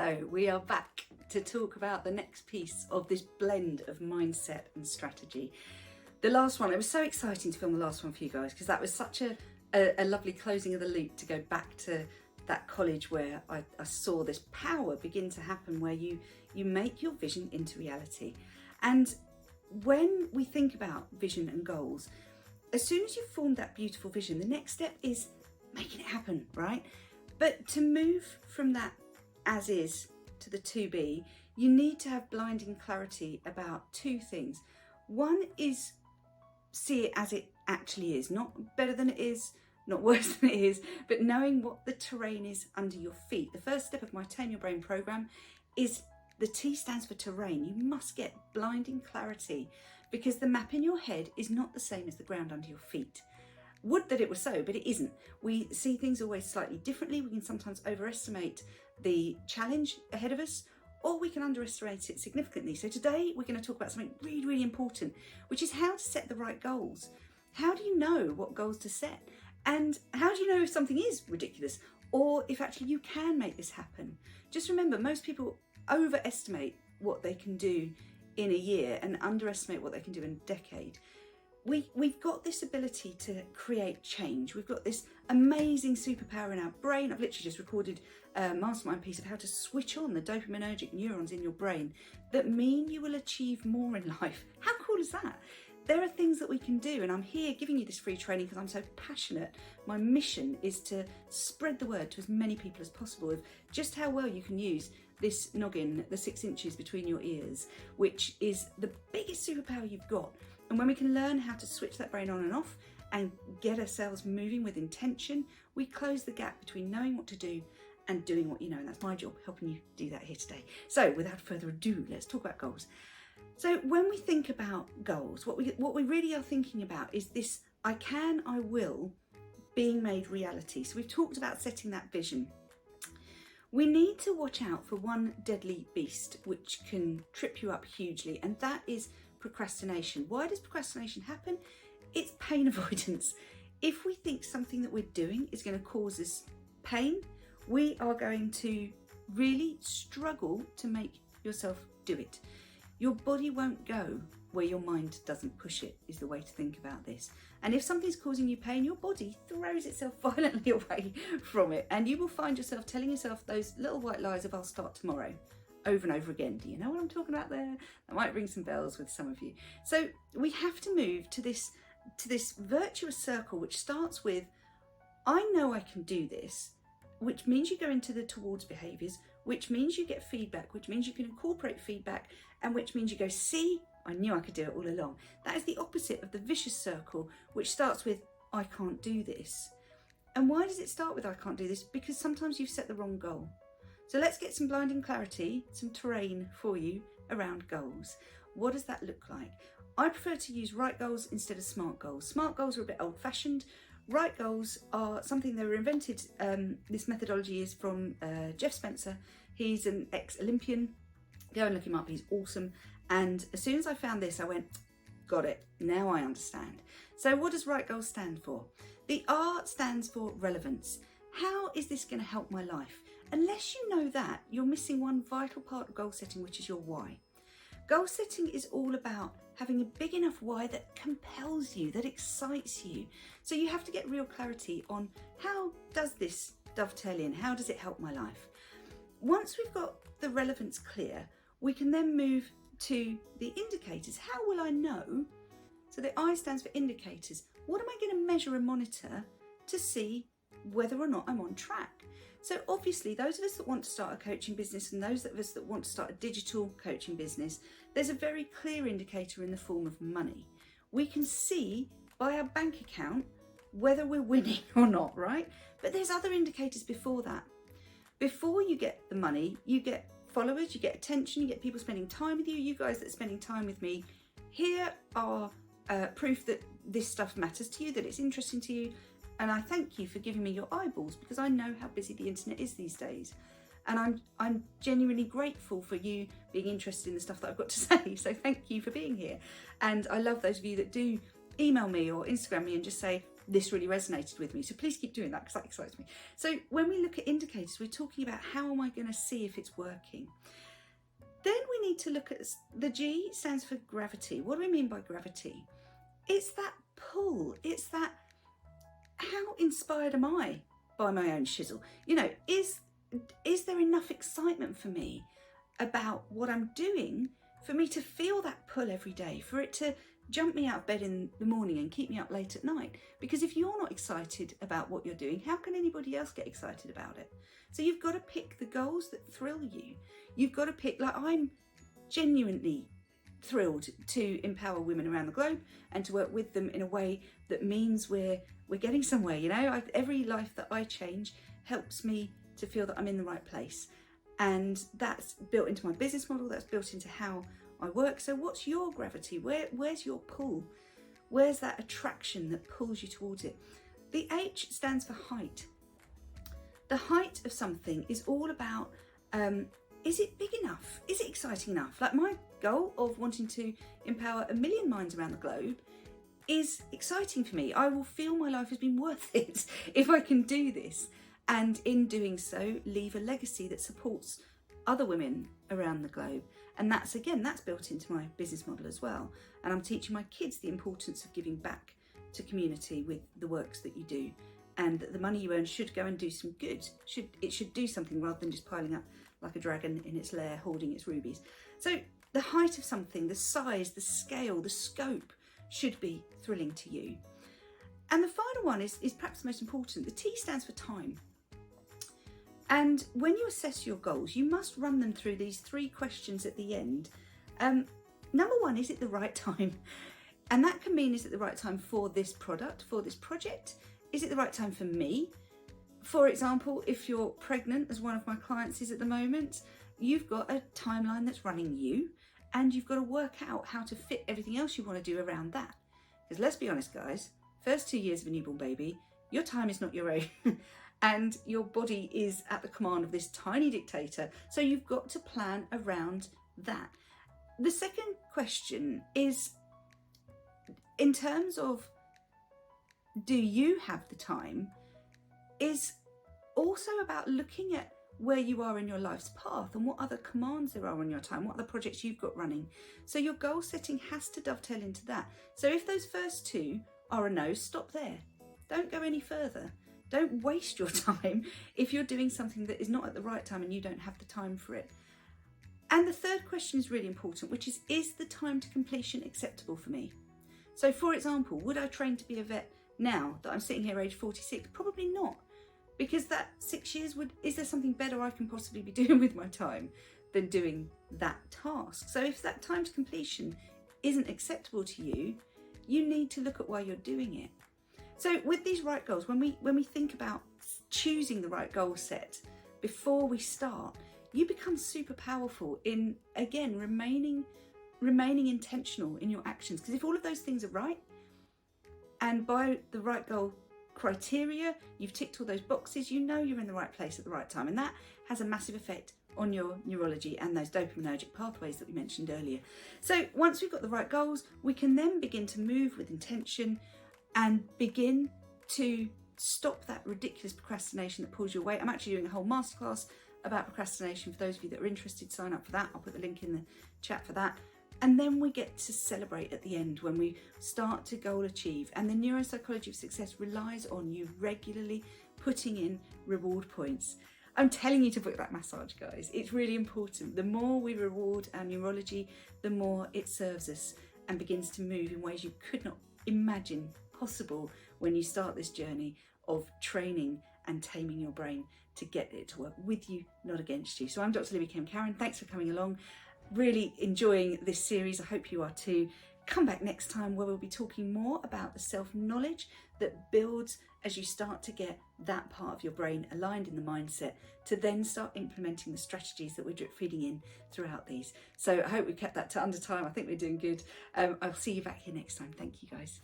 So we are back to talk about the next piece of this blend of mindset and strategy. The last one, it was so exciting to film the last one for you guys because that was such a lovely closing of the loop to go back to that college where I saw this power begin to happen where you make your vision into reality. And when we think about vision and goals, as soon as you've formed that beautiful vision, the next step is making it happen, right? But to move from that as is to the to be, you need to have blinding clarity about two things. One is see it as it actually is, not better than it is, not worse than it is, but knowing what the terrain is under your feet. The first step of my TAME Your Brain program is the T stands for terrain. You must get blinding clarity because the map in your head is not the same as the ground under your feet. Would that it were so, but it isn't. We see things always slightly differently. We can sometimes overestimate the challenge ahead of us, or we can underestimate it significantly. So today we're going to talk about something really, really important, which is how to set the right goals. How do you know what goals to set? And how do you know if something is ridiculous or if actually you can make this happen? Just remember, most people overestimate what they can do in a year and underestimate what they can do in a decade. We've got this ability to create change. We've got this amazing superpower in our brain. I've literally just recorded a mastermind piece of how to switch on the dopaminergic neurons in your brain that mean you will achieve more in life. How cool is that? There are things that we can do, and I'm here giving you this free training because I'm so passionate. My mission is to spread the word to as many people as possible of just how well you can use this noggin, the 6 inches between your ears, which is the biggest superpower you've got. And when we can learn how to switch that brain on and off and get ourselves moving with intention, we close the gap between knowing what to do and doing what you know. And that's my job, helping you do that here today. So without further ado, let's talk about goals. So when we think about goals, what we really are thinking about is this I can, I will being made reality. So we've talked about setting that vision. We need to watch out for one deadly beast which can trip you up hugely, and that is procrastination. Why does procrastination happen? It's pain avoidance. If we think something that we're doing is going to cause us pain, we are going to really struggle to make yourself do it. Your body won't go where your mind doesn't push it, is the way to think about this. And if something's causing you pain, your body throws itself violently away from it, and you will find yourself telling yourself those little white lies of I'll start tomorrow over and over again. Do you know what I'm talking about there? That might ring some bells with some of you. So we have to move to this virtuous circle, which starts with I know I can do this, which means you go into the towards behaviours, which means you get feedback, which means you can incorporate feedback, and which means you go, see, I knew I could do it all along. That is the opposite of the vicious circle, which starts with I can't do this. And why does it start with I can't do this? Because sometimes you've set the wrong goal. So let's get some blinding clarity, some terrain for you around goals. What does that look like? I prefer to use right goals instead of smart goals. Smart goals are a bit old-fashioned. Right goals are something that were invented. This methodology is from Jeff Spencer. He's an ex-Olympian. Go and look him up, he's awesome. And as soon as I found this, I went, got it, now I understand. So what does right goals stand for? The R stands for relevance. How is this going to help my life? Unless you know that, you're missing one vital part of goal setting, which is your why. Goal setting is all about having a big enough why that compels you, that excites you. So you have to get real clarity on how does this dovetail in? How does it help my life? Once we've got the relevance clear, we can then move to the indicators. How will I know? So the I stands for indicators. What am I going to measure and monitor to see whether or not I'm on track? So obviously, those of us that want to start a coaching business and those of us that want to start a digital coaching business, there's a very clear indicator in the form of money. We can see by our bank account whether we're winning or not, right? But there's other indicators before that. Before you get the money, you get followers, you get attention, you get people spending time with you. You guys that are spending time with me, here are proof that this stuff matters to you, that it's interesting to you. And I thank you for giving me your eyeballs because I know how busy the internet is these days. And I'm genuinely grateful for you being interested in the stuff that I've got to say. So thank you for being here. And I love those of you that do email me or Instagram me and just say, this really resonated with me. So please keep doing that because that excites me. So when we look at indicators, we're talking about how am I going to see if it's working. Then we need to look at, the G stands for gravity. What do I mean by gravity? It's that pull. It's that, how inspired am I by my own shizzle? You know, is there enough excitement for me about what I'm doing for me to feel that pull every day, for it to jump me out of bed in the morning and keep me up late at night? Because if you're not excited about what you're doing, how can anybody else get excited about it? So you've got to pick the goals that thrill you. You've got to pick, like, I'm genuinely thrilled to empower women around the globe and to work with them in a way that means we're getting somewhere. You know, every life that I change helps me to feel that I'm in the right place, and that's built into my business model, that's built into how I work. So what's your gravity? Where's your pull? Where's that attraction that pulls you towards it? The H stands for height. The height of something is all about, is it big enough? Is it exciting enough? Like, my goal of wanting to empower 1 million minds around the globe is exciting for me. I will feel my life has been worth it if I can do this. And in doing so, leave a legacy that supports other women around the globe. And that's, again, that's built into my business model as well. And I'm teaching my kids the importance of giving back to community with the works that you do. And that the money you earn should go and do some good. It should do something rather than just piling up like a dragon in its lair, hoarding its rubies. So the height of something, the size, the scale, the scope should be thrilling to you. And the final one is perhaps the most important. The T stands for time. And when you assess your goals, you must run them through these 3 questions at the end. Number 1, is it the right time? And that can mean, is it the right time for this product, for this project? Is it the right time for me? For example, if you're pregnant, as one of my clients is at the moment, you've got a timeline that's running you, and you've got to work out how to fit everything else you want to do around that. Because let's be honest, guys, first 2 years of a newborn baby, your time is not your own. And your body is at the command of this tiny dictator. So you've got to plan around that. The second question is, in terms of, do you have the time, is also about looking at where you are in your life's path and what other commands there are on your time, what other projects you've got running. So your goal setting has to dovetail into that. So if those first 2 are a no, stop there. Don't go any further. Don't waste your time if you're doing something that is not at the right time and you don't have the time for it. And the third question is really important, which is the time to completion acceptable for me? So for example, would I train to be a vet now that I'm sitting here age 46? Probably not, because that 6 years is there something better I can possibly be doing with my time than doing that task? So if that time to completion isn't acceptable to you, you need to look at why you're doing it. So with these right goals, when we think about choosing the right goal set before we start, you become super powerful in, again, remaining intentional in your actions. Because if all of those things are right, and by the right goal criteria, you've ticked all those boxes, you know you're in the right place at the right time. And that has a massive effect on your neurology and those dopaminergic pathways that we mentioned earlier. So once we've got the right goals, we can then begin to move with intention and begin to stop that ridiculous procrastination that pulls you away. I'm actually doing a whole masterclass about procrastination. For those of you that are interested, sign up for that. I'll put the link in the chat for that. And then we get to celebrate at the end when we start to goal achieve. And the neuropsychology of success relies on you regularly putting in reward points. I'm telling you to book that massage, guys. It's really important. The more we reward our neurology, the more it serves us and begins to move in ways you could not imagine possible when you start this journey of training and taming your brain to get it to work with you, not against you. So I'm Dr. Libby Kemkaran. Thanks for coming along. Really enjoying this series. I hope you are too. Come back next time where we'll be talking more about the self-knowledge that builds as you start to get that part of your brain aligned in the mindset to then start implementing the strategies that we're drip feeding in throughout these. So I hope we kept that to under time. I think we're doing good. I'll see you back here next time. Thank you, guys.